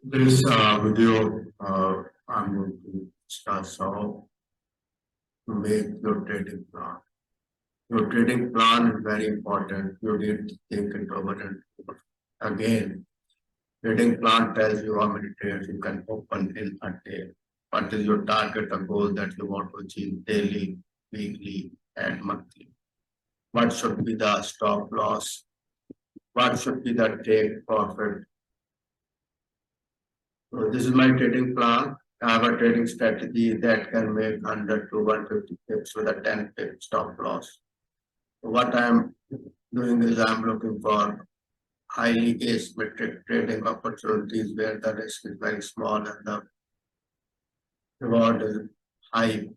This video, I'm going to discuss how to make your trading plan. Your trading plan is very important. You need to think it over and over. Again, trading plan tells you how many trades you can open in a day. What is your target or goal that you want to achieve daily, weekly, and monthly? What should be the stop loss? What should be the take profit? So this is my trading plan. I have a trading strategy that can make 100 to 150 pips with a 10 pip stop loss. So what I'm doing is I'm looking for highly asymmetric trading opportunities where the risk is very small and the reward is high.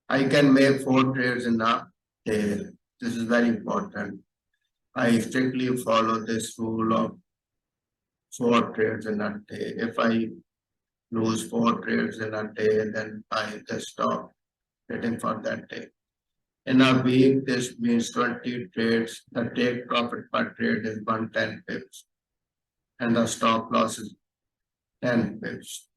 I can make 4 trades in a day. This is very important. I strictly follow this rule of 4 trades in a day. If I lose 4 trades in a day, then I just stop trading for that day. In a week, this means 20 trades. The take profit per trade is 110 pips, and the stop loss is 10 pips.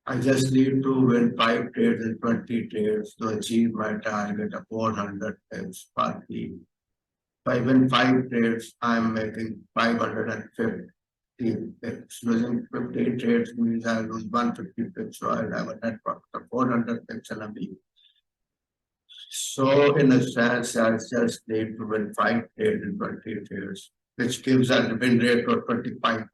I just need to win 5 trades in 20 trades to achieve my target of 400 pips per week. If I win 5 trades, I'm making 550 pips. Losing 50 trades means I lose 150 pips, so I'll have a net profit of 400 pips in a week. So, in a sense, I just need to win 5 trades in 20 trades, which gives a win rate of 25%.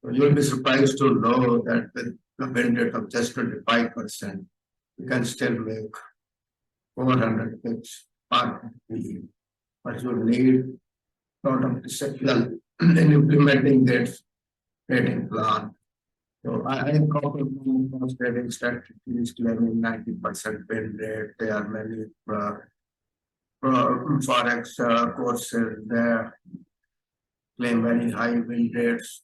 So you'll be surprised to know that with a win rate of just 25%, you can still make 400 pips per week. But you need a lot of discipline in implementing this trading plan. So I incorporate most trading strategies claiming 90% win rate. There are many forex courses there claim very high win rates.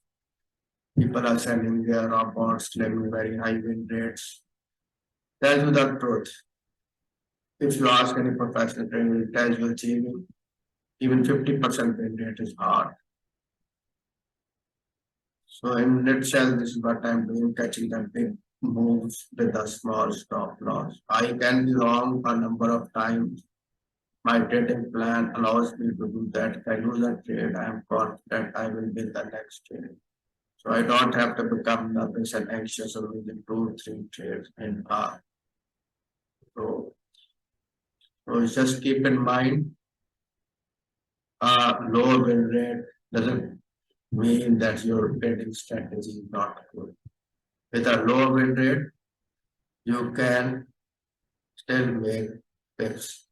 People are selling their robots claiming very high win rates. Tell you the truth. If you ask any professional trainer, it tells you achieving even 50% win rate is hard. So in nutshell, this is what I'm doing, catching the big moves with a small stop loss. I can be wrong a number of times. My trading plan allows me to do that. If I lose a trade, I am confident I will win the next trade. So I don't have to become nervous and anxious or losing 2, 3 trades in a row. So just keep in mind, low win rate doesn't mean that your trading strategy is not good. With a low win rate, you can still make pips.